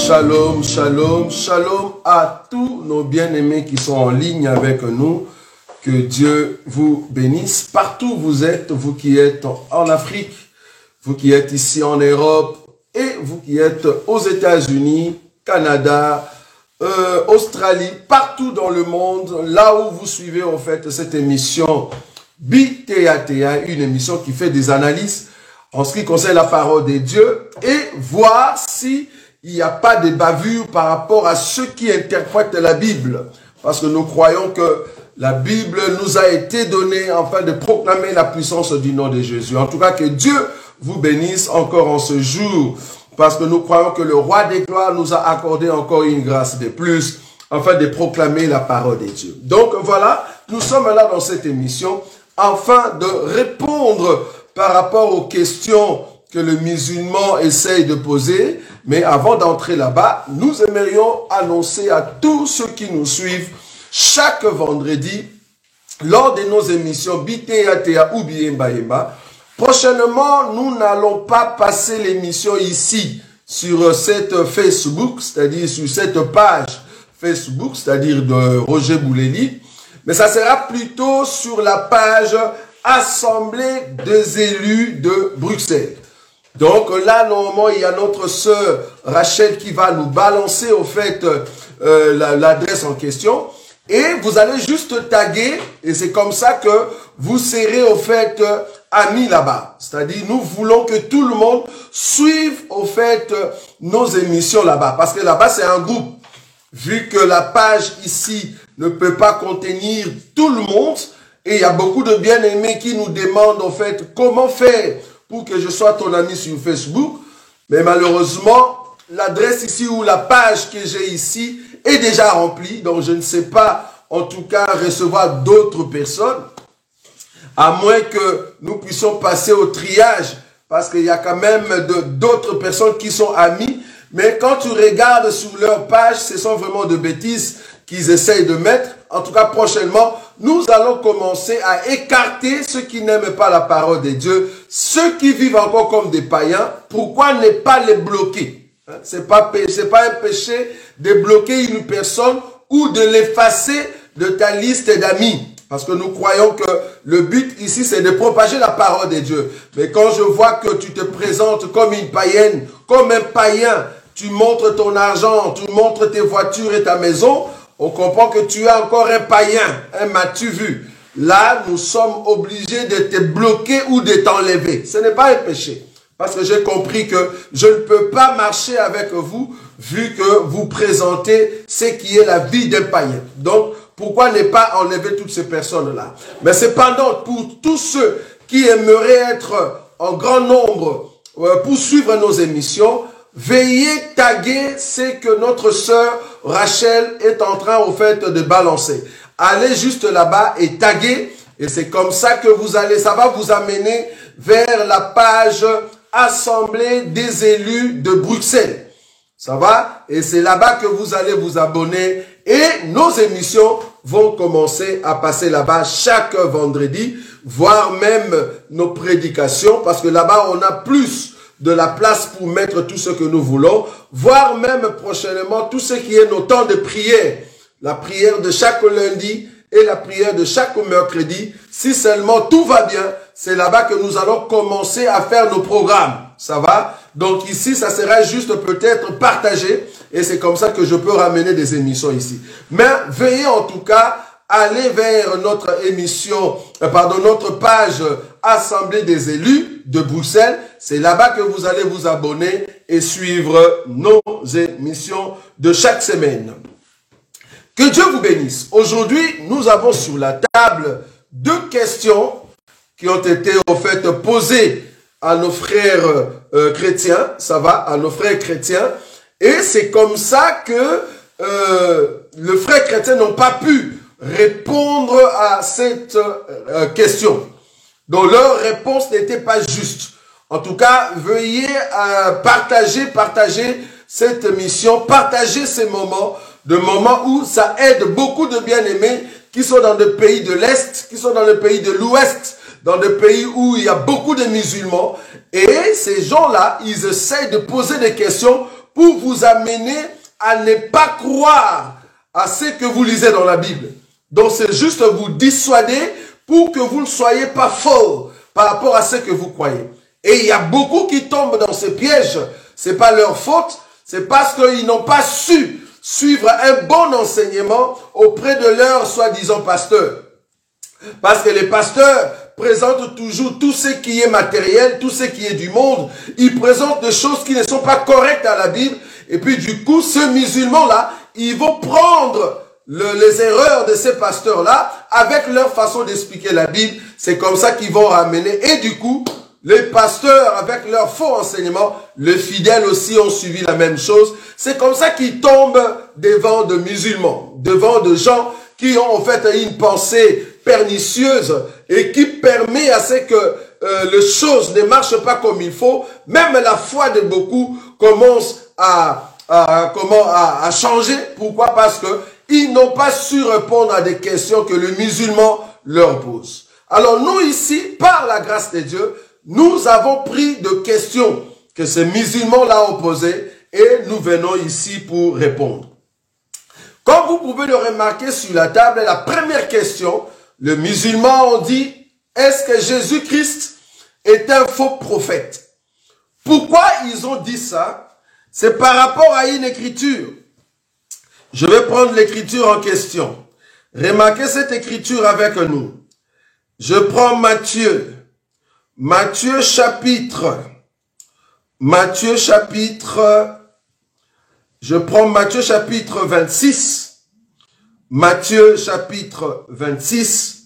Shalom, shalom, shalom à tous nos bien-aimés qui sont en ligne avec nous. Que Dieu vous bénisse. Partout où vous êtes, vous qui êtes en Afrique, vous qui êtes ici en Europe et vous qui êtes aux États-Unis, Canada, Australie, partout dans le monde, là où vous suivez en fait cette émission BTATA, une émission qui fait des analyses en ce qui concerne la parole de Dieu et voir si il n'y a pas de bavure par rapport à ceux qui interprètent la Bible. Parce que nous croyons que la Bible nous a été donnée afin de proclamer la puissance du nom de Jésus. En tout cas, que Dieu vous bénisse encore en ce jour. Parce que nous croyons que le roi des gloires nous a accordé encore une grâce de plus afin de proclamer la parole de Dieu. Donc voilà, nous sommes là dans cette émission afin de répondre par rapport aux questions que le musulman essaye de poser. Mais avant d'entrer là-bas, nous aimerions annoncer à tous ceux qui nous suivent chaque vendredi, lors de nos émissions BTATA ou Biemba, prochainement, nous n'allons pas passer l'émission ici, sur cette Facebook, c'est-à-dire sur cette page Facebook, c'est-à-dire de Roger Bouleli, mais ça sera plutôt sur la page Assemblée des élus de Bruxelles. Donc là, normalement, il y a notre sœur Rachel qui va nous balancer au fait l'adresse en question. Et vous allez juste taguer, et c'est comme ça que vous serez au fait amis là-bas. C'est-à-dire, nous voulons que tout le monde suive au fait nos émissions là-bas. Parce que là-bas, c'est un groupe. Vu que la page ici ne peut pas contenir tout le monde. Et il y a beaucoup de bien-aimés qui nous demandent en fait comment faire pour que je sois ton ami sur Facebook. Mais malheureusement, l'adresse ici ou la page que j'ai ici est déjà remplie. Donc je ne sais pas en tout cas recevoir d'autres personnes. À moins que nous puissions passer au triage. Parce qu'il y a quand même d'autres personnes qui sont amies. Mais quand tu regardes sur leur page, ce sont vraiment de bêtises qu'ils essayent de mettre. En tout cas, prochainement, nous allons commencer à écarter ceux qui n'aiment pas la parole de Dieu, ceux qui vivent encore comme des païens. Pourquoi ne pas les bloquer? C'est pas un péché de bloquer une personne ou de l'effacer de ta liste d'amis. Parce que nous croyons que le but ici, c'est de propager la parole de Dieu. Mais quand je vois que tu te présentes comme une païenne, comme un païen, tu montres ton argent, tu montres tes voitures et ta maison, on comprend que tu es encore un païen, un m'as-tu vu. Là, nous sommes obligés de te bloquer ou de t'enlever. Ce n'est pas un péché. Parce que j'ai compris que je ne peux pas marcher avec vous, vu que vous présentez ce qui est la vie d'un païen. Donc, pourquoi ne pas enlever toutes ces personnes-là? Mais cependant, pour tous ceux qui aimeraient être en grand nombre pour suivre nos émissions, veuillez taguer ce que notre sœur Rachel est en train au fait de balancer. Allez juste là-bas et taguer, et c'est comme ça que vous allez, ça va vous amener vers la page Assemblée des élus de Bruxelles. Ça va? Et c'est là-bas que vous allez vous abonner et nos émissions vont commencer à passer là-bas chaque vendredi, voire même nos prédications, parce que là-bas on a plus de la place pour mettre tout ce que nous voulons, voire même prochainement tout ce qui est nos temps de prière. La prière de chaque lundi et la prière de chaque mercredi. Si seulement tout va bien, c'est là-bas que nous allons commencer à faire nos programmes. Ça va? Donc ici, ça sera juste peut-être partagé. Et c'est comme ça que je peux ramener des émissions ici. Mais veuillez en tout cas aller vers notre émission, notre page Assemblée des élus de Bruxelles. C'est là-bas que vous allez vous abonner et suivre nos émissions de chaque semaine. Que Dieu vous bénisse. Aujourd'hui, nous avons sur la table deux questions qui ont été en fait posées à nos frères chrétiens. Ça va, à nos frères chrétiens. Et c'est comme ça que les frères chrétiens n'ont pas pu répondre à cette question. Donc leur réponse n'était pas juste. En tout cas, veuillez partager cette émission, partager ces moments, de moments où ça aide beaucoup de bien-aimés qui sont dans des pays de l'Est, qui sont dans les pays de l'Ouest, dans des pays où il y a beaucoup de musulmans. Et ces gens-là, ils essaient de poser des questions pour vous amener à ne pas croire à ce que vous lisez dans la Bible. Donc c'est juste vous dissuader pour que vous ne soyez pas fort par rapport à ce que vous croyez. Et il y a beaucoup qui tombent dans ces pièges. C'est pas leur faute, c'est parce qu'ils n'ont pas su suivre un bon enseignement auprès de leur soi-disant pasteur. Parce que les pasteurs présentent toujours tout ce qui est matériel, tout ce qui est du monde. Ils présentent des choses qui ne sont pas correctes à la Bible. Et puis du coup, ces musulmans-là, ils vont prendre les erreurs de ces pasteurs-là avec leur façon d'expliquer la Bible. C'est comme ça qu'ils vont ramener. Et du coup, les pasteurs, avec leur faux enseignement, les fidèles aussi ont suivi la même chose. C'est comme ça qu'ils tombent devant de musulmans, devant de gens qui ont en fait une pensée pernicieuse et qui permet à ce que les choses ne marchent pas comme il faut. Même la foi de beaucoup commence à changer. Pourquoi? Parce que ils n'ont pas su répondre à des questions que le musulman leur pose. Alors nous ici, par la grâce de Dieu, nous avons pris de questions que ces musulmans-là ont posées et nous venons ici pour répondre. Comme vous pouvez le remarquer sur la table, la première question, les musulmans ont dit, est-ce que Jésus-Christ est un faux prophète? Pourquoi ils ont dit ça? C'est par rapport à une écriture. Je vais prendre l'écriture en question. Remarquez cette écriture avec nous. Je prends Matthieu chapitre, je prends Matthieu chapitre 26, Matthieu chapitre 26.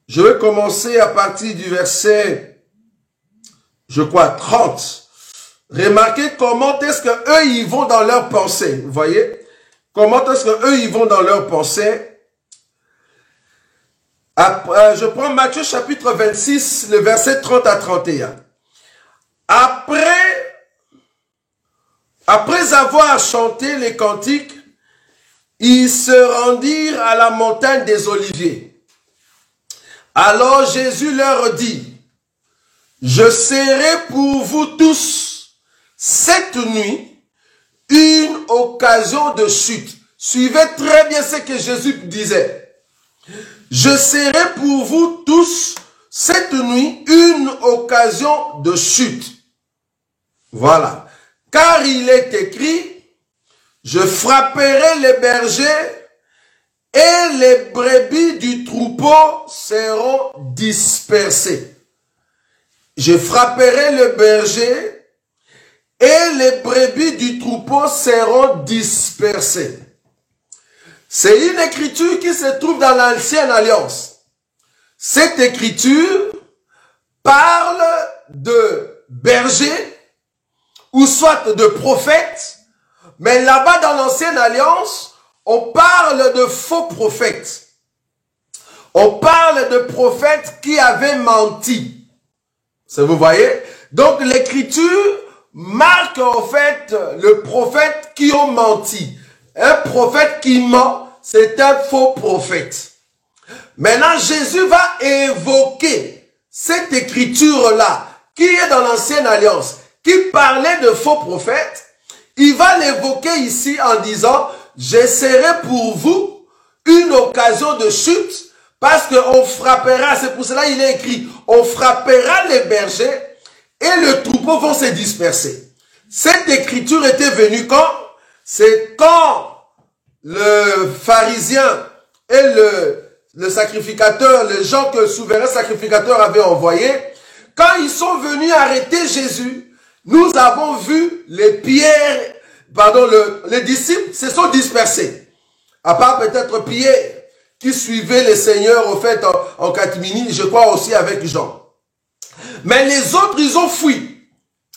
Je vais commencer à partir du verset, je crois, 30. Remarquez comment est-ce que eux ils vont dans leur pensée. Vous voyez? Comment est-ce que eux ils vont dans leur pensée? Je prends Matthieu chapitre 26, le verset 30 à 31. Après avoir chanté les cantiques, ils se rendirent à la montagne des Oliviers. Alors Jésus leur dit, « Je serai pour vous tous cette nuit une occasion de chute. » Suivez très bien ce que Jésus disait. « Je serai pour vous tous cette nuit une occasion de chute. » Voilà. Car il est écrit, je frapperai les bergers et les brebis du troupeau seront dispersées. Je frapperai le berger et les brebis du troupeau seront dispersées. C'est une écriture qui se trouve dans l'Ancienne Alliance. Cette écriture parle de bergers ou soit de prophètes, mais là-bas dans l'Ancienne Alliance, on parle de faux prophètes. On parle de prophètes qui avaient menti. Vous voyez? Donc l'écriture marque en fait le prophète qui ont menti. Un prophète qui ment, c'est un faux prophète. Maintenant, Jésus va évoquer cette écriture-là, qui est dans l'Ancienne Alliance, qui parlait de faux prophètes. Il va l'évoquer ici en disant, je serai pour vous une occasion de chute, parce qu'on frappera, c'est pour cela il est écrit, on frappera les bergers et le troupeau vont se disperser. Cette écriture était venue quand? C'est quand le pharisien et le sacrificateur, les gens que le souverain sacrificateur avait envoyés, quand ils sont venus arrêter Jésus, nous avons vu les disciples se sont dispersés. À part peut-être Pierre, qui suivait le Seigneur au fait en catimini, je crois aussi avec Jean. Mais les autres, ils ont fui.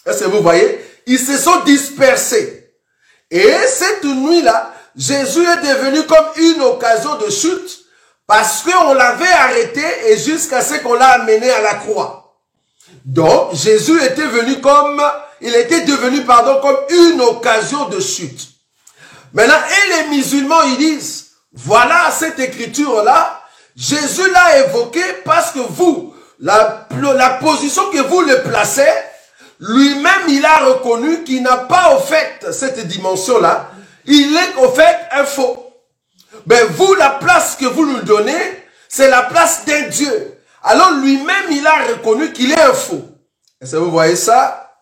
Est-ce que vous voyez? Ils se sont dispersés. Et cette nuit-là, Jésus est devenu comme une occasion de chute parce qu'on l'avait arrêté et jusqu'à ce qu'on l'a amené à la croix. Donc, Jésus était devenu comme une occasion de chute. Maintenant, et les musulmans, ils disent, voilà cette écriture-là, Jésus l'a évoquée parce que vous, la position que vous le placez, lui-même, il a reconnu qu'il n'a pas au fait cette dimension-là, il est au fait un faux. Mais vous, la place que vous nous donnez, c'est la place d'un Dieu. Alors lui-même, il a reconnu qu'il est un faux. Est-ce que vous voyez ça?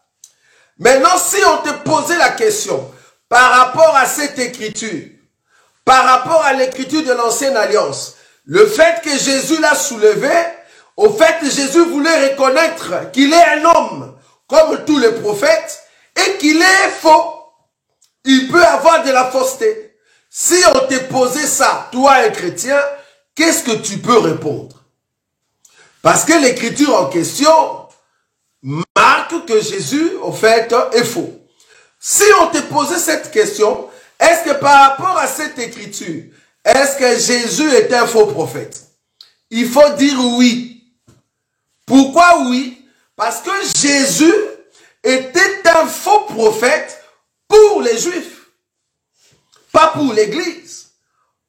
Maintenant, si on te posait la question par rapport à cette écriture, par rapport à l'écriture de l'Ancienne Alliance, le fait que Jésus l'a soulevé, au fait que Jésus voulait reconnaître qu'il est un homme, comme tous les prophètes, et qu'il est faux. Il peut avoir de la fausseté. Si on te posait ça, toi un chrétien, qu'est-ce que tu peux répondre? Parce que l'écriture en question marque que Jésus, au fait, est faux. Si on te posait cette question, est-ce que par rapport à cette écriture, est-ce que Jésus est un faux prophète? Il faut dire oui. Pourquoi oui? Parce que Jésus était un faux prophète pour les Juifs. Pas pour l'Église.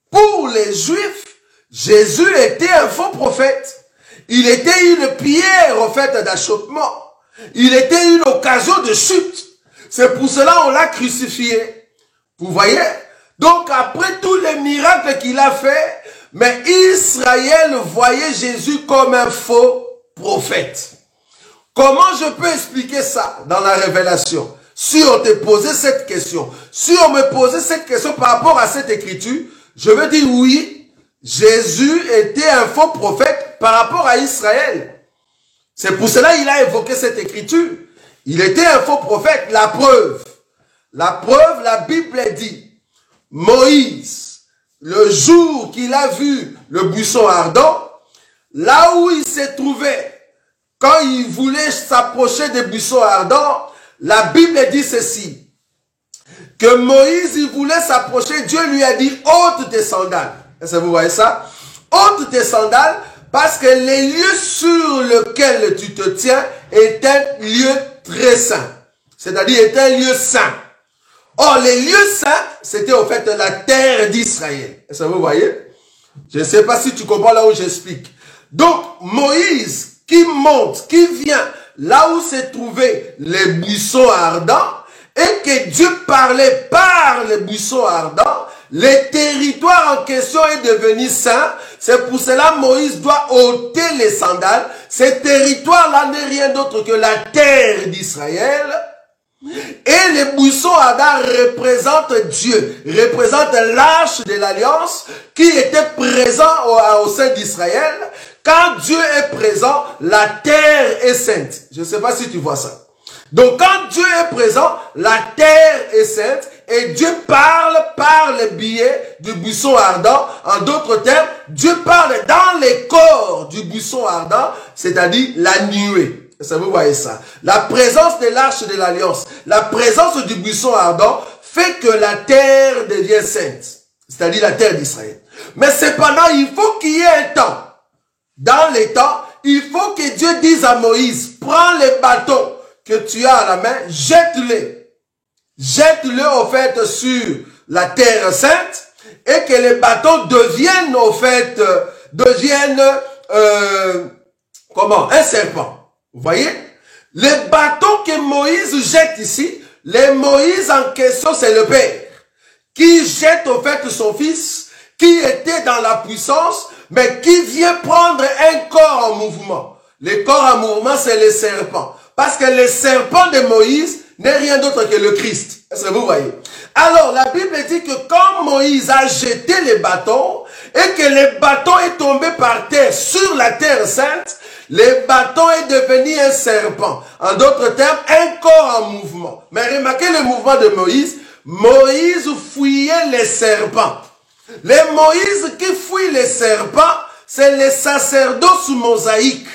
Pour les Juifs, Jésus était un faux prophète. Il était une pierre, au fait, d'achoppement. Il était une occasion de chute. C'est pour cela qu'on l'a crucifié. Vous voyez? Donc, après tous les miracles qu'il a fait, mais Israël voyait Jésus comme un faux prophète. Comment je peux expliquer ça dans la révélation? Si on te posait cette question, si on me posait cette question par rapport à cette écriture, je veux dire oui, Jésus était un faux prophète par rapport à Israël. C'est pour cela qu'il a évoqué cette écriture. Il était un faux prophète. La preuve, la Bible dit, Moïse, le jour qu'il a vu le buisson ardent, là où il s'est trouvé, quand il voulait s'approcher des buissons ardents, la Bible dit ceci, que Moïse, il voulait s'approcher, Dieu lui a dit, ôte tes sandales. Est-ce que vous voyez ça? Ôte tes sandales, parce que les lieux sur lesquels tu te tiens est un lieu très saint. C'est-à-dire est un lieu saint. Or, les lieux saints, c'était au fait la terre d'Israël. Est-ce que vous voyez? Je ne sais pas si tu comprends là où j'explique. Donc, Moïse, qui monte, qui vient là où s'est trouvé les buissons ardents, et que Dieu parlait par les buissons ardents, le territoire en question est devenu saint. C'est pour cela que Moïse doit ôter les sandales. Ce territoire-là n'est rien d'autre que la terre d'Israël. Et les buissons ardents représentent Dieu, représentent l'arche de l'alliance qui était présent au sein d'Israël. Quand Dieu est présent, la terre est sainte. Je ne sais pas si tu vois ça. Donc quand Dieu est présent, la terre est sainte et Dieu parle par le biais du buisson ardent. En d'autres termes, Dieu parle dans les corps du buisson ardent, c'est-à-dire la nuée. Est-ce que vous voyez ça? La présence de l'arche de l'alliance, la présence du buisson ardent fait que la terre devient sainte, c'est-à-dire la terre d'Israël. Mais cependant, il faut qu'il y ait un temps. Dans les temps, il faut que Dieu dise à Moïse, prends les bâtons que tu as à la main, jette-les. Jette-les au fait sur la terre sainte et que les bâtons deviennent au fait, un serpent. Vous voyez? Les bâtons que Moïse jette ici, les Moïse en question, c'est le Père qui jette au fait son fils qui était dans la puissance, mais qui vient prendre un corps en mouvement. Le corps en mouvement, c'est le serpent. Parce que le serpent de Moïse n'est rien d'autre que le Christ. Est-ce que vous voyez? Alors, la Bible dit que quand Moïse a jeté les bâtons, et que le bâton est tombé par terre sur la terre sainte, le bâton est devenu un serpent. En d'autres termes, un corps en mouvement. Mais remarquez le mouvement de Moïse. Moïse fouillait les serpents. Les Moïse qui fouillent les serpents, c'est les sacerdoces mosaïques.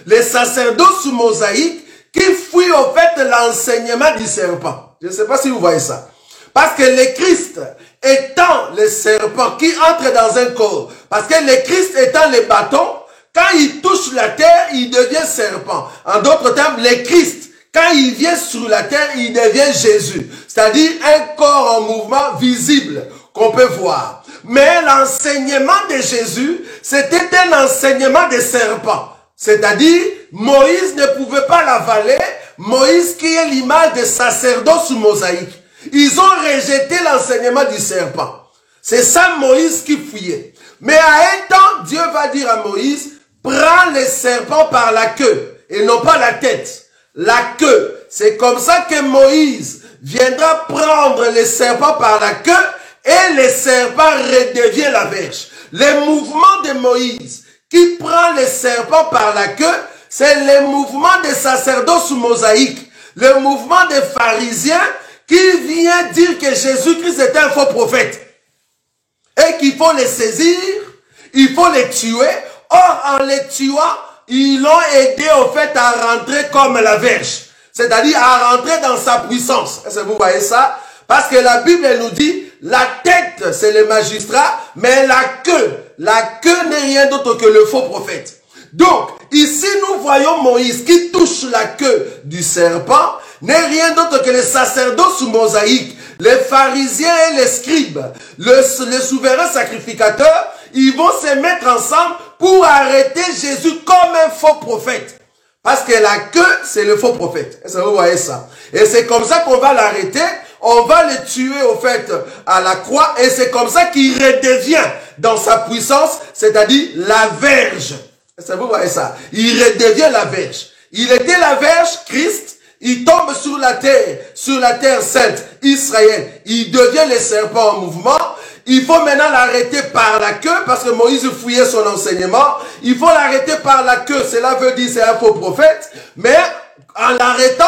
Les sacerdoces mosaïques qui fouillent au fait l'enseignement du serpent. Je ne sais pas si vous voyez ça. Parce que le Christ étant le serpent qui entre dans un corps, parce que le Christ étant le bâton, quand il touche la terre, il devient serpent. En d'autres termes, le Christ, quand il vient sur la terre, il devient Jésus. C'est-à-dire un corps en mouvement visible qu'on peut voir. Mais l'enseignement de Jésus, c'était un enseignement de serpent. C'est-à-dire, Moïse ne pouvait pas l'avaler. Moïse qui est l'image des sacerdoces mosaïques. Ils ont rejeté l'enseignement du serpent. C'est ça Moïse qui fouillait. Mais à un temps, Dieu va dire à Moïse, prends les serpents par la queue et non pas la tête. La queue. C'est comme ça que Moïse viendra prendre les serpents par la queue et les serpents redevient la verge. Le mouvement de Moïse qui prend les serpents par la queue, c'est le mouvement des sacerdoces mosaïques. Le mouvement des pharisiens qui vient dire que Jésus-Christ est un faux prophète. Et qu'il faut les saisir, il faut les tuer. Or, en les tuant, ils l'ont aidé au fait à rentrer comme la verge. C'est-à-dire à rentrer dans sa puissance. Est-ce que vous voyez ça? Parce que la Bible elle nous dit, la tête c'est le magistrat, mais la queue n'est rien d'autre que le faux prophète. Donc, ici nous voyons Moïse qui touche la queue du serpent, n'est rien d'autre que les sacerdoces mosaïques, les pharisiens et les scribes, le souverain sacrificateur, ils vont se mettre ensemble pour arrêter Jésus comme un faux prophète. Parce que la queue, c'est le faux prophète. Est-ce que vous voyez ça? Et c'est comme ça qu'on va l'arrêter. On va le tuer au fait à la croix. Et c'est comme ça qu'il redevient dans sa puissance, c'est-à-dire la verge. Est-ce que vous voyez ça? Il redevient la verge. Il était la verge, Christ. Il tombe sur la terre sainte, Israël. Il devient le serpent en mouvement. Il faut maintenant l'arrêter par la queue parce que Moïse fouillait son enseignement. Il faut l'arrêter par la queue. Cela veut dire c'est un faux prophète. Mais en l'arrêtant,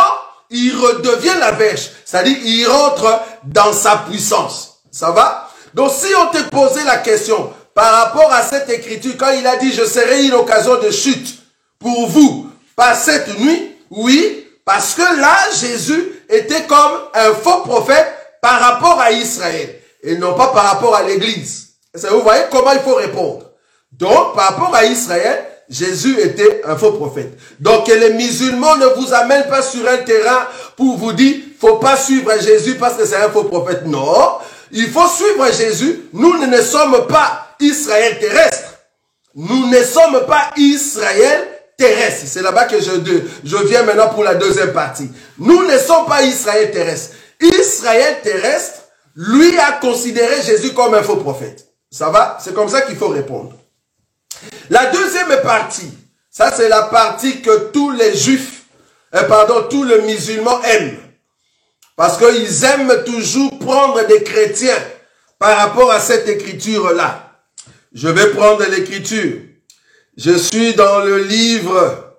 il redevient la verge. C'est-à-dire il rentre dans sa puissance. Ça va? Donc si on te posait la question par rapport à cette écriture, quand il a dit « Je serai une occasion de chute pour vous par cette nuit », oui, parce que là, Jésus était comme un faux prophète par rapport à Israël et non pas par rapport à l'Église. Vous voyez comment il faut répondre. Donc, par rapport à Israël, Jésus était un faux prophète. Donc, que les musulmans ne vous amènent pas sur un terrain pour vous dire « faut pas suivre Jésus parce que c'est un faux prophète ». Non, il faut suivre Jésus. Nous ne sommes pas Israël terrestre. Nous ne sommes pas Israël terrestre. C'est là-bas que je viens maintenant pour la deuxième partie. Nous ne sommes pas Israël terrestre. Israël terrestre, lui a considéré Jésus comme un faux prophète. Ça va? C'est comme ça qu'il faut répondre. La deuxième partie, ça c'est la partie que tous les juifs, tous les musulmans aiment. Parce qu'ils aiment toujours prendre des chrétiens par rapport à cette écriture-là. Je vais prendre l'écriture. Je suis dans le livre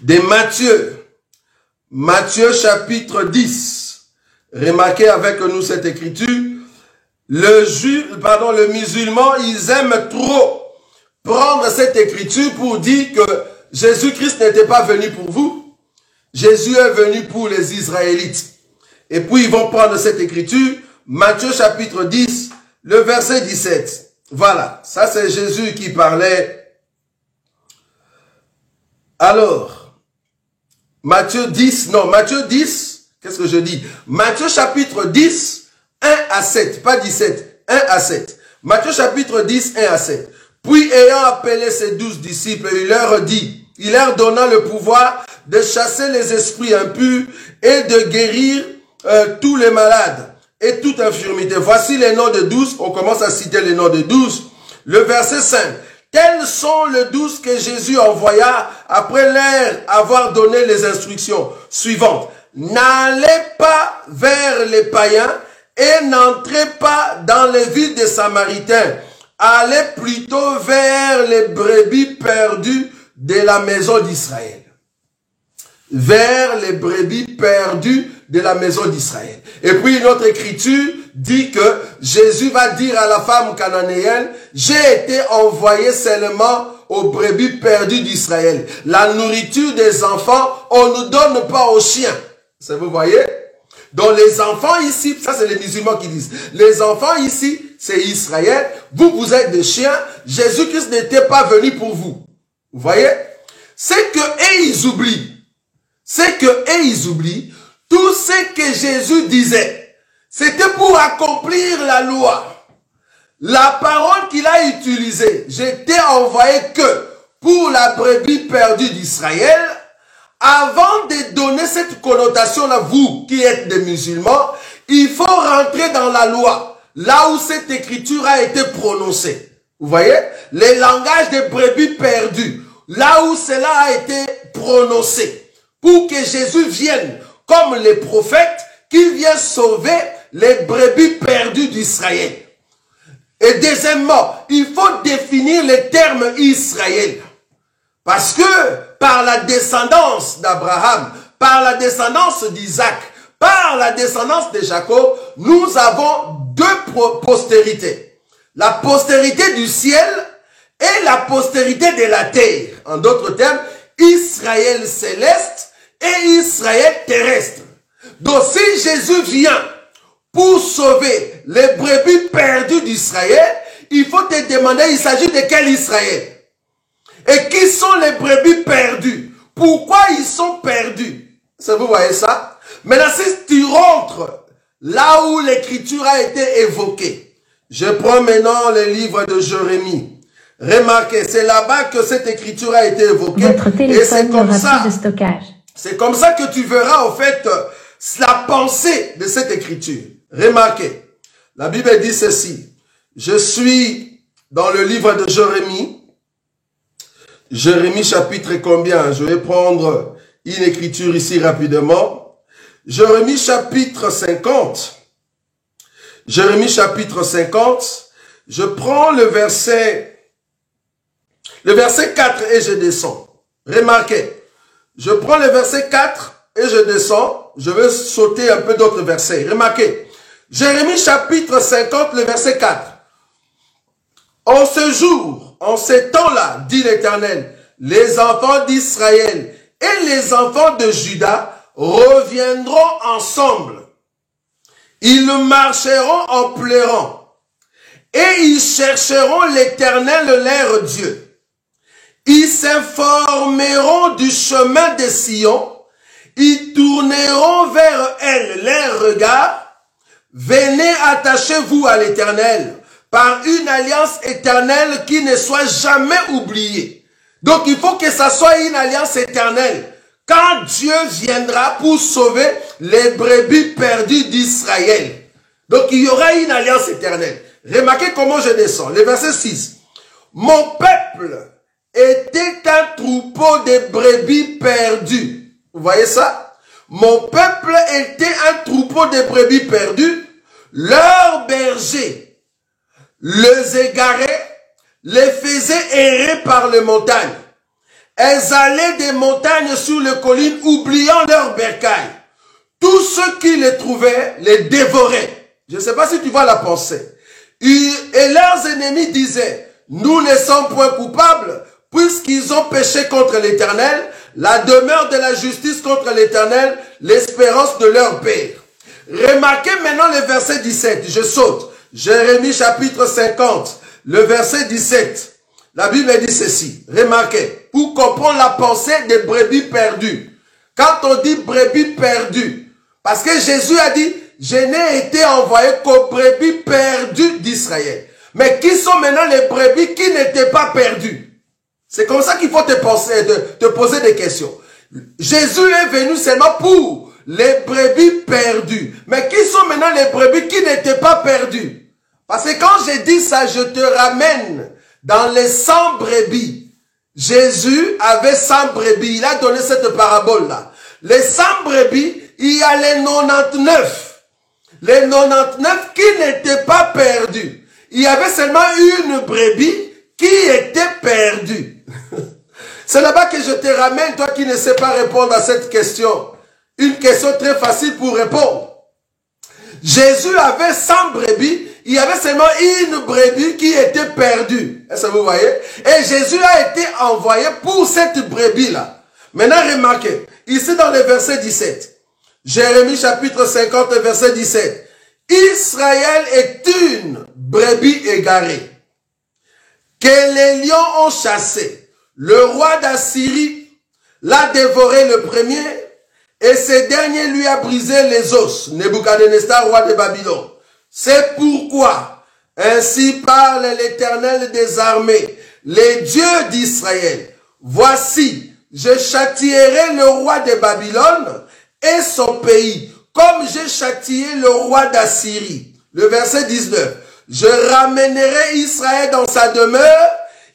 de Matthieu. Matthieu chapitre 10. Remarquez avec nous cette écriture. Les musulmans, ils aiment trop prendre cette écriture pour dire que Jésus-Christ n'était pas venu pour vous. Jésus est venu pour les Israélites. Et puis ils vont prendre cette écriture, Matthieu chapitre 10, le verset 17. Voilà, ça c'est Jésus qui parlait. Alors, Matthieu 10, qu'est-ce que je dis? Matthieu chapitre 10, 1 à 7, pas 17, 1 à 7. Matthieu chapitre 10, 1 à 7. Puis ayant appelé ses 12 disciples, il leur donna le pouvoir de chasser les esprits impurs et de guérir tous les malades et toute infirmité. Voici les noms de 12, on commence à citer les noms de 12. Le verset 5. Tels sont les 12 que Jésus envoya après leur avoir donné les instructions suivantes. N'allez pas vers les païens et n'entrez pas dans les villes des Samaritains. Allez plutôt vers les brebis perdues de la maison d'Israël. Vers les brebis perdues de la maison d'Israël. Et puis notre écriture dit que Jésus va dire à la femme cananéenne, j'ai été envoyé seulement aux brebis perdues d'Israël. La nourriture des enfants, on ne donne pas aux chiens. Ça, vous voyez? Donc les enfants ici, ça c'est les musulmans qui disent, les enfants ici, c'est Israël, vous êtes des chiens, Jésus-Christ n'était pas venu pour vous. Vous voyez? C'est que, et ils oublient, tout ce que Jésus disait, c'était pour accomplir la loi. La parole qu'il a utilisée, j'étais envoyé que pour la brebis perdue d'Israël. Avant de donner cette connotation-là, vous qui êtes des musulmans, il faut rentrer dans la loi, là où cette écriture a été prononcée. Vous voyez? Les langages des brebis perdues, là où cela a été prononcé, pour que Jésus vienne comme les prophètes qui vient sauver les brebis perdues d'Israël. Et deuxièmement, il faut définir les termes Israël. Parce que par la descendance d'Abraham, par la descendance d'Isaac, par la descendance de Jacob, nous avons deux postérités. La postérité du ciel et la postérité de la terre. En d'autres termes, Israël céleste et Israël terrestre. Donc si Jésus vient pour sauver les brebis perdues d'Israël, il faut te demander, il s'agit de quel Israël? Et qui sont les brebis perdus? Pourquoi ils sont perdus? Vous voyez ça? Maintenant, si tu rentres là où l'écriture a été évoquée, je prends maintenant le livre de Jérémie. Remarquez, c'est là-bas que cette écriture a été évoquée. Votre téléphone n'aura plus de stockage. C'est comme ça que tu verras en fait la pensée de cette écriture. Remarquez, la Bible dit ceci. Je suis dans le livre de Jérémie. Jérémie chapitre combien? Je vais prendre une écriture ici rapidement. Jérémie chapitre 50. Jérémie chapitre 50. Je prends le verset 4 et je descends. Remarquez, je prends le verset 4 et je descends. Je vais sauter un peu d'autres versets. Remarquez, Jérémie chapitre 50, le verset 4. En ce jour, en ces temps-là, dit l'Éternel, les enfants d'Israël et les enfants de Juda reviendront ensemble. Ils marcheront en pleurant et ils chercheront l'Éternel, leur Dieu. Ils s'informeront du chemin de Sion. Ils tourneront vers elle leurs regards. Venez, attachez-vous à l'Éternel par une alliance éternelle qui ne soit jamais oubliée. Donc il faut que ça soit une alliance éternelle. Quand Dieu viendra pour sauver les brebis perdues d'Israël. Donc il y aura une alliance éternelle. Remarquez comment je descends. Le verset 6. Mon peuple était un troupeau de brebis perdues. Vous voyez ça? Mon peuple était un troupeau de brebis perdues. Leurs bergers les égaraient, les faisaient errer par les montagnes. Elles allaient des montagnes sur les collines, oubliant leurs bercailles. Tous ceux qui les trouvaient les dévoraient. Je ne sais pas si tu vois la pensée. Et leurs ennemis disaient, nous ne sommes point coupables, puisqu'ils ont péché contre l'Éternel, la demeure de la justice contre l'Éternel, l'espérance de leur père. Remarquez maintenant le verset 17, je saute. Jérémie chapitre 50, le verset 17. La Bible dit ceci, remarquez, pour comprendre la pensée des brebis perdues. Quand on dit brebis perdues, parce que Jésus a dit, je n'ai été envoyé qu'aux brebis perdues d'Israël. Mais qui sont maintenant les brebis qui n'étaient pas perdues? C'est comme ça qu'il faut te poser des questions. Jésus est venu seulement pour les brebis perdues. Mais qui sont maintenant les brebis qui n'étaient pas perdues? Parce que quand j'ai dit ça, je te ramène dans les 100 brebis. Jésus avait 100 brebis. Il a donné cette parabole-là. Les 100 brebis, il y a les 99. Les 99 qui n'étaient pas perdus. Il y avait seulement une brebis qui était perdue. C'est là-bas que je te ramène, toi qui ne sais pas répondre à cette question. Une question très facile pour répondre. Jésus avait 100 brebis. Il y avait seulement une brebis qui était perdue. Est-ce que vous voyez? Et Jésus a été envoyé pour cette brebis-là. Maintenant, remarquez, ici dans le verset 17, Jérémie chapitre 50, verset 17, Israël est une brebis égarée, que les lions ont chassée. Le roi d'Assyrie l'a dévoré le premier, et ce dernier lui a brisé les os. Nebuchadnezzar, roi de Babylone. C'est pourquoi, ainsi parle l'Éternel des armées, les dieux d'Israël. Voici, je châtierai le roi de Babylone et son pays, comme j'ai châtié le roi d'Assyrie. Le verset 19. Je ramènerai Israël dans sa demeure,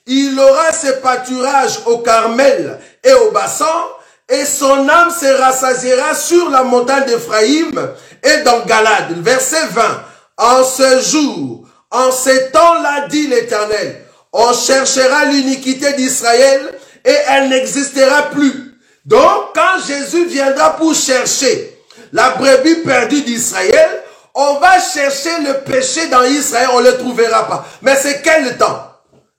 il aura ses pâturages au Carmel et au Bassan, et son âme se rassasiera sur la montagne d'Éphraïm et dans Galade. Verset 20. En ce jour, en ces temps-là, dit l'Éternel, on cherchera l'iniquité d'Israël et elle n'existera plus. Donc, quand Jésus viendra pour chercher la brebis perdue d'Israël, on va chercher le péché dans Israël, on ne le trouvera pas. Mais c'est quel temps?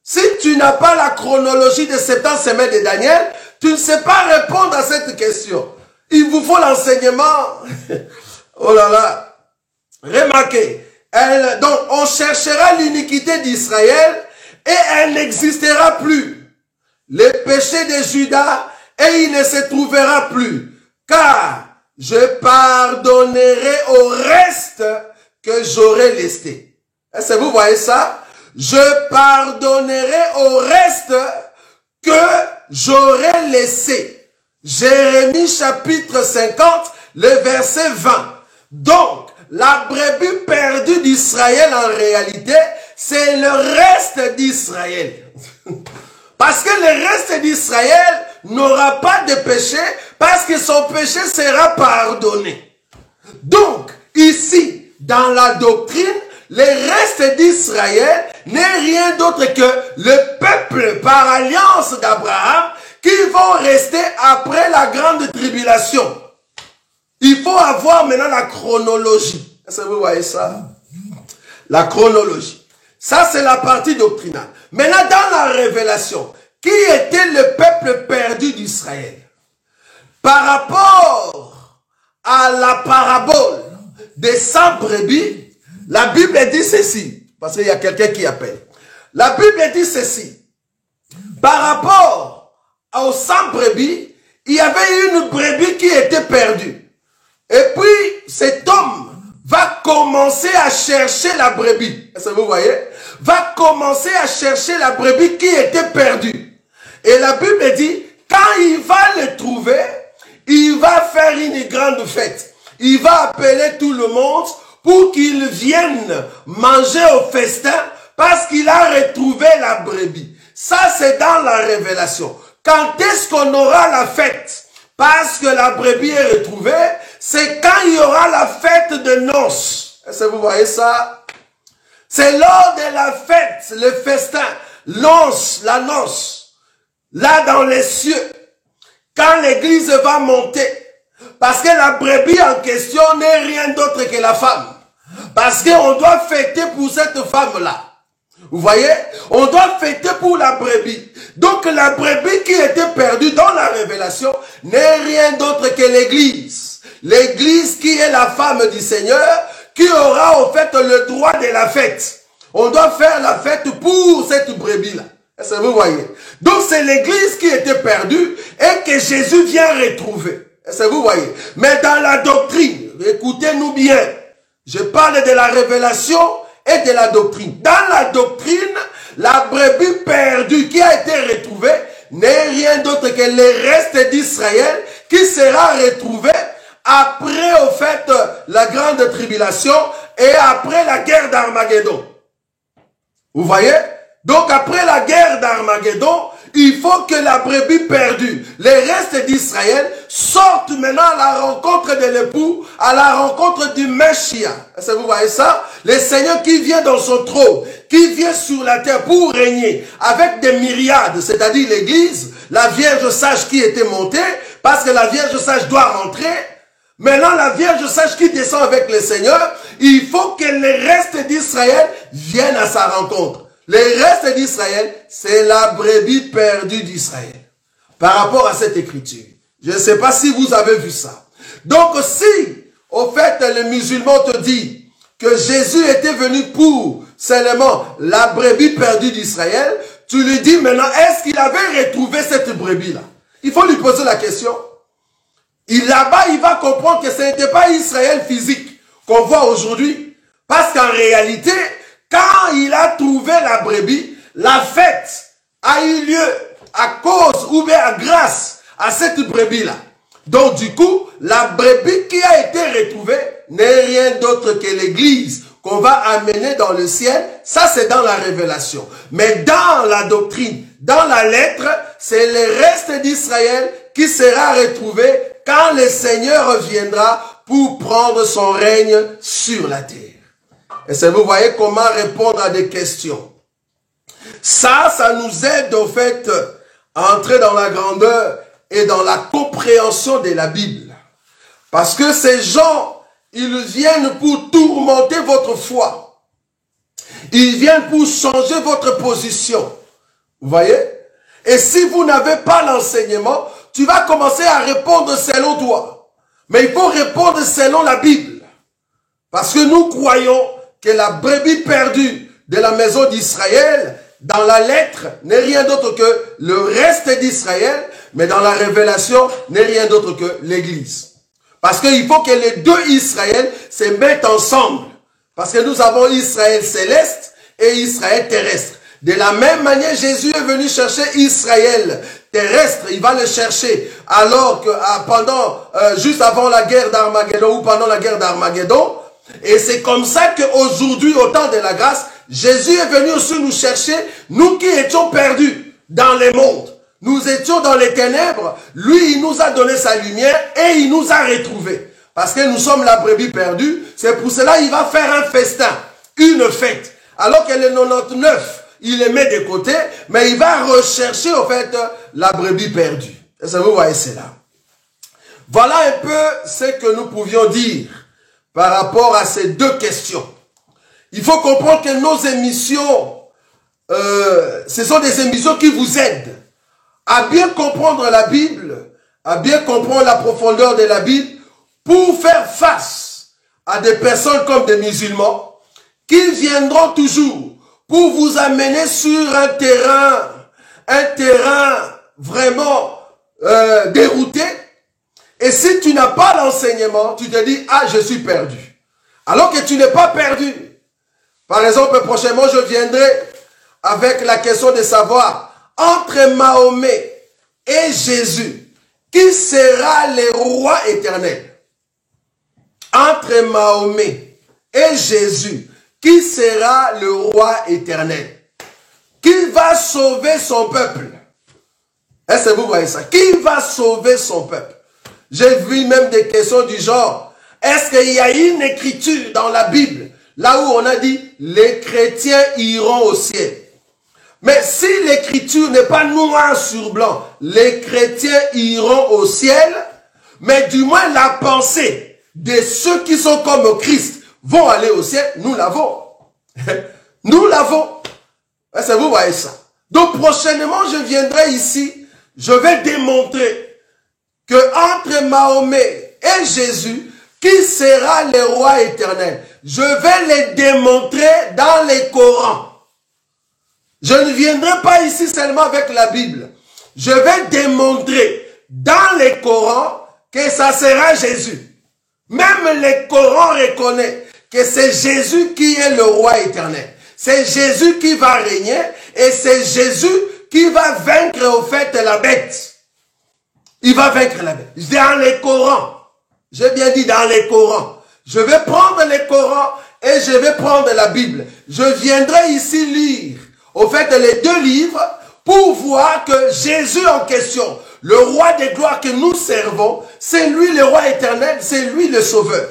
Si tu n'as pas la chronologie des 70 semaines de Daniel, tu ne sais pas répondre à cette question. Il vous faut l'enseignement. Oh là là. Remarquez, donc on cherchera l'iniquité d'Israël et elle n'existera plus. Le péché de Juda et il ne se trouvera plus. Car je pardonnerai au reste que j'aurai laissé. Est-ce que vous voyez ça? Je pardonnerai au reste que j'aurai laissé. Jérémie chapitre 50, le verset 20. Donc, la brebis perdue d'Israël, en réalité, c'est le reste d'Israël. Parce que le reste d'Israël n'aura pas de péché, parce que son péché sera pardonné. Donc, ici, dans la doctrine, le reste d'Israël n'est rien d'autre que le peuple par alliance d'Abraham qui vont rester après la grande tribulation. Il faut avoir maintenant la chronologie. Est-ce que vous voyez ça? La chronologie. Ça, c'est la partie doctrinale. Maintenant, dans la révélation, qui était le peuple perdu d'Israël? Par rapport à la parabole des 100 brebis, la Bible dit ceci, parce qu'il y a quelqu'un qui appelle. La Bible dit ceci. Par rapport aux 100 brebis, il y avait une brebis qui était perdue. Et puis, cet homme va commencer à chercher la brebis. Est-ce que vous voyez? Va commencer à chercher la brebis qui était perdue. Et la Bible dit, quand il va le trouver, il va faire une grande fête. Il va appeler tout le monde pour qu'ils viennent manger au festin parce qu'il a retrouvé la brebis. Ça, c'est dans la révélation. Quand est-ce qu'on aura la fête? Parce que la brebis est retrouvée, c'est quand il y aura la fête de noces. Est-ce que vous voyez ça? C'est lors de la fête, le festin, la noce, là dans les cieux, quand l'église va monter, parce que la brebis en question n'est rien d'autre que la femme. Parce qu'on doit fêter pour cette femme-là. Vous voyez? On doit fêter pour la brebis. Donc la brebis qui était perdue dans la révélation n'est rien d'autre que l'église. L'église qui est la femme du Seigneur, qui aura au fait le droit de la fête. On doit faire la fête pour cette brebis-là. Est-ce que vous voyez? Donc c'est l'église qui était perdue et que Jésus vient retrouver. Est-ce que vous voyez? Mais dans la doctrine, écoutez-nous bien, je parle de la révélation et de la doctrine. Dans la doctrine, la brebis perdue qui a été retrouvée n'est rien d'autre que le reste d'Israël qui sera retrouvé après au fait la grande tribulation et après la guerre d'Armageddon. Vous voyez? Donc après la guerre d'Armageddon, il faut que la brebis perdue, les restes d'Israël, sortent maintenant à la rencontre de l'époux, à la rencontre du Messia. Est-ce que vous voyez ça? Le Seigneur qui vient dans son trône, qui vient sur la terre pour régner avec des myriades, c'est-à-dire l'église, la Vierge sage qui était montée, parce que la Vierge sage doit rentrer. Maintenant, la Vierge sage qui descend avec le Seigneur, il faut que les restes d'Israël viennent à sa rencontre. Les restes d'Israël, c'est la brebis perdue d'Israël. Par rapport à cette écriture. Je ne sais pas si vous avez vu ça. Donc si, au fait, le musulman te dit que Jésus était venu pour seulement la brebis perdue d'Israël, tu lui dis maintenant, est-ce qu'il avait retrouvé cette brebis-là? Il faut lui poser la question. Là-bas, il va comprendre que ce n'était pas Israël physique qu'on voit aujourd'hui. Parce qu'en réalité, quand il a trouvé la brebis, la fête a eu lieu à cause ou bien grâce à cette brebis-là. Donc du coup, la brebis qui a été retrouvée n'est rien d'autre que l'église qu'on va amener dans le ciel. Ça, c'est dans la révélation. Mais dans la doctrine, dans la lettre, c'est le reste d'Israël qui sera retrouvé quand le Seigneur reviendra pour prendre son règne sur la terre. Et ça, vous voyez comment répondre à des questions. Ça nous aide au fait à entrer dans la grandeur et dans la compréhension de la Bible. Parce que ces gens, ils viennent pour tourmenter votre foi. Ils viennent pour changer votre position. Vous voyez? Et si vous n'avez pas l'enseignement, tu vas commencer à répondre selon toi. Mais il faut répondre selon la Bible. Parce que nous croyons que la brebis perdue de la maison d'Israël, dans la lettre, n'est rien d'autre que le reste d'Israël, mais dans la révélation, n'est rien d'autre que l'Église. Parce qu'il faut que les deux Israël se mettent ensemble. Parce que nous avons Israël céleste et Israël terrestre. De la même manière, Jésus est venu chercher Israël terrestre. Il va le chercher alors que juste avant la guerre d'Armageddon ou pendant la guerre d'Armageddon. Et c'est comme ça qu'aujourd'hui, au temps de la grâce, Jésus est venu aussi nous chercher, nous qui étions perdus dans le monde. Nous étions dans les ténèbres. Lui, il nous a donné sa lumière et il nous a retrouvés. Parce que nous sommes la brebis perdue. C'est pour cela qu'il va faire un festin, une fête. Alors que les 99, il les met de côté, mais il va rechercher au fait la brebis perdue. Et ça, vous voyez cela. Voilà un peu ce que nous pouvions dire par rapport à ces deux questions. Il faut comprendre que nos émissions, ce sont des émissions qui vous aident à bien comprendre la Bible, à bien comprendre la profondeur de la Bible, pour faire face à des personnes comme des musulmans qui viendront toujours pour vous amener sur un terrain vraiment dérouté. Et si tu n'as pas l'enseignement, tu te dis, ah, je suis perdu. Alors que tu n'es pas perdu. Par exemple, prochainement, je viendrai avec la question de savoir, entre Mahomet et Jésus, qui sera le roi éternel? Entre Mahomet et Jésus, qui sera le roi éternel? Qui va sauver son peuple? Est-ce que vous voyez ça? Qui va sauver son peuple? J'ai vu même des questions du genre, est-ce qu'il y a une écriture dans la Bible, là où on a dit, les chrétiens iront au ciel? Mais si l'écriture n'est pas noir sur blanc, les chrétiens iront au ciel, mais du moins la pensée de ceux qui sont comme Christ vont aller au ciel, nous l'avons. Nous l'avons. Est-ce que vous voyez ça? Donc prochainement, je viendrai ici, je vais démontrer que entre Mahomet et Jésus, qui sera le roi éternel? Je vais les démontrer dans les Corans. Je ne viendrai pas ici seulement avec la Bible. Je vais démontrer dans les Corans que ça sera Jésus. Même les Corans reconnaissent que c'est Jésus qui est le roi éternel. C'est Jésus qui va régner et c'est Jésus qui va vaincre au fait la bête. Il va vaincre la bête. Dans les Corans. J'ai bien dit dans les Corans. Je vais prendre les Corans et je vais prendre la Bible. Je viendrai ici lire, au fait, les deux livres pour voir que Jésus en question, le roi des gloires que nous servons, c'est lui le roi éternel, c'est lui le sauveur.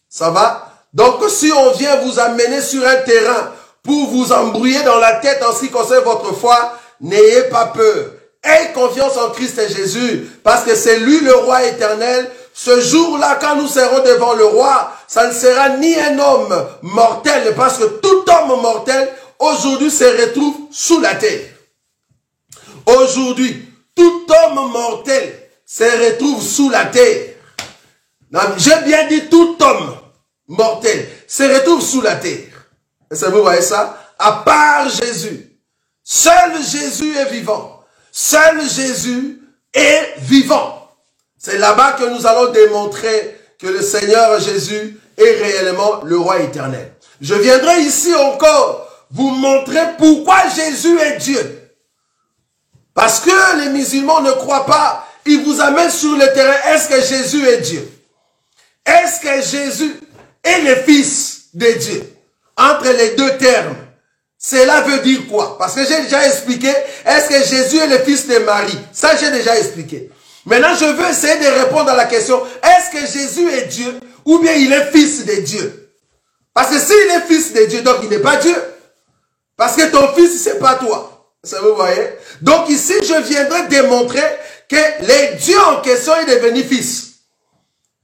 Ça va? Donc, si on vient vous amener sur un terrain pour vous embrouiller dans la tête en ce qui concerne votre foi, n'ayez pas peur. Ayez confiance en Christ et Jésus, parce que c'est lui le roi éternel. Ce jour-là, quand nous serons devant le roi, ça ne sera ni un homme mortel, parce que tout homme mortel, aujourd'hui, se retrouve sous la terre. Aujourd'hui, tout homme mortel se retrouve sous la terre. J'ai bien dit tout homme mortel se retrouve sous la terre. Est-ce que vous voyez ça? À part Jésus. Seul Jésus est vivant. Seul Jésus est vivant. C'est là-bas que nous allons démontrer que le Seigneur Jésus est réellement le roi éternel. Je viendrai ici encore vous montrer pourquoi Jésus est Dieu. Parce que les musulmans ne croient pas. Ils vous amènent sur le terrain. Est-ce que Jésus est Dieu? Est-ce que Jésus est le Fils de Dieu? Entre les deux termes, cela veut dire quoi? Parce que j'ai déjà expliqué, est-ce que Jésus est le fils de Marie? Ça, j'ai déjà expliqué. Maintenant, je veux essayer de répondre à la question, est-ce que Jésus est Dieu ou bien il est fils de Dieu? Parce que s'il est fils de Dieu, donc il n'est pas Dieu. Parce que ton fils, c'est pas toi. Ça vous voyez? Donc ici, je viendrai démontrer que le Dieu en question est devenu fils.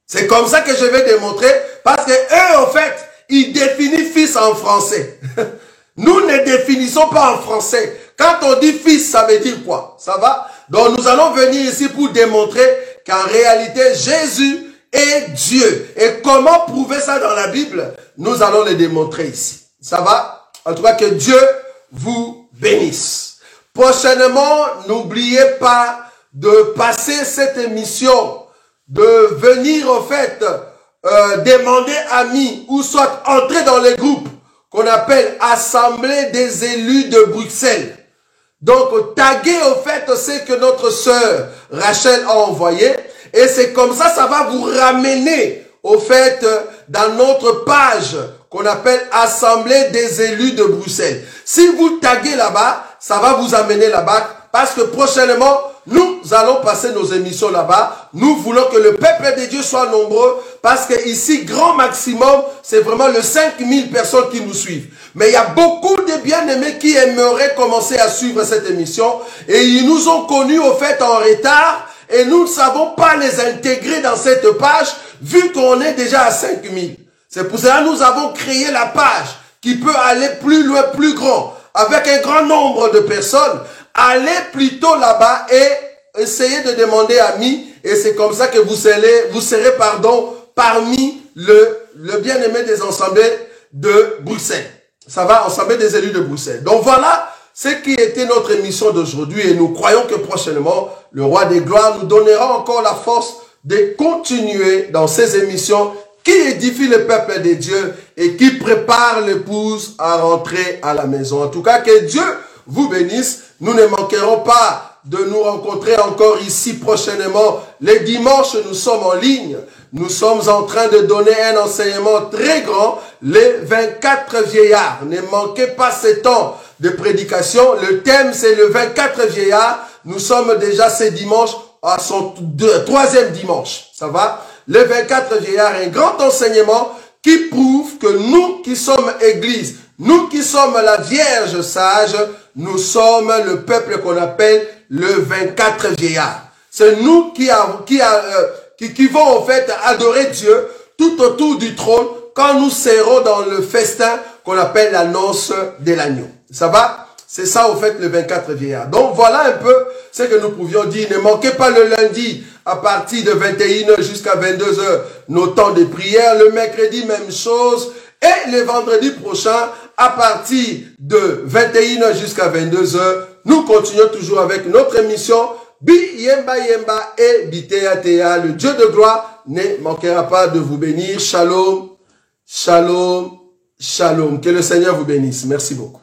C'est comme ça que je vais démontrer, parce que eux, en fait, ils définissent fils en français. Nous ne définissons pas en français. Quand on dit fils, ça veut dire quoi? Ça va? Donc nous allons venir ici pour démontrer qu'en réalité, Jésus est Dieu. Et comment prouver ça dans la Bible? Nous allons le démontrer ici. Ça va? En tout cas, que Dieu vous bénisse. Prochainement, n'oubliez pas de passer cette émission, de venir au fait demander amis ou soit entrer dans les groupes qu'on appelle Assemblée des élus de Bruxelles. Donc, taguez au fait ce que notre sœur Rachel a envoyé. Et c'est comme ça, ça va vous ramener au fait dans notre page qu'on appelle Assemblée des élus de Bruxelles. Si vous taguez là-bas, ça va vous amener là-bas parce que prochainement, nous allons passer nos émissions là-bas. Nous voulons que le peuple de Dieu soit nombreux parce que ici, grand maximum, c'est vraiment le 5000 personnes qui nous suivent. Mais il y a beaucoup de bien-aimés qui aimeraient commencer à suivre cette émission et ils nous ont connus au fait en retard et nous ne savons pas les intégrer dans cette page vu qu'on est déjà à 5000. C'est pour cela que nous avons créé la page qui peut aller plus loin, plus grand, avec un grand nombre de personnes. Allez plutôt là-bas et essayez de demander amis, et c'est comme ça que vous serez parmi le bien-aimé des assemblées de Bruxelles. Ça va, assemblée des élus de Bruxelles. Donc voilà ce qui était notre émission d'aujourd'hui, et nous croyons que prochainement, le roi des gloires nous donnera encore la force de continuer dans ces émissions qui édifient le peuple de Dieu et qui prépare l'épouse à rentrer à la maison. En tout cas, que Dieu vous bénisse. Nous ne manquerons pas de nous rencontrer encore ici prochainement. Les dimanches, nous sommes en ligne. Nous sommes en train de donner un enseignement très grand, les 24 vieillards. Ne manquez pas ce temps de prédication. Le thème, c'est le 24 vieillards. Nous sommes déjà ce dimanche à son troisième dimanche. Ça va? Les 24 vieillards, un grand enseignement qui prouve que nous qui sommes église, nous qui sommes la Vierge sage, nous sommes le peuple qu'on appelle le 24 vieillards. C'est nous qui vont en fait adorer Dieu tout autour du trône quand nous serons dans le festin qu'on appelle la noce de l'agneau. Ça va? C'est ça, au fait, le 24 vieillards. Donc, voilà un peu ce que nous pouvions dire. Ne manquez pas le lundi, à partir de 21h jusqu'à 22h, nos temps de prière. Le mercredi, même chose. Et le vendredi prochain, à partir de 21h jusqu'à 22h, nous continuons toujours avec notre émission Bi Yemba Yemba et Bitea Tea. Le Dieu de gloire ne manquera pas de vous bénir. Shalom, shalom, shalom. Que le Seigneur vous bénisse. Merci beaucoup.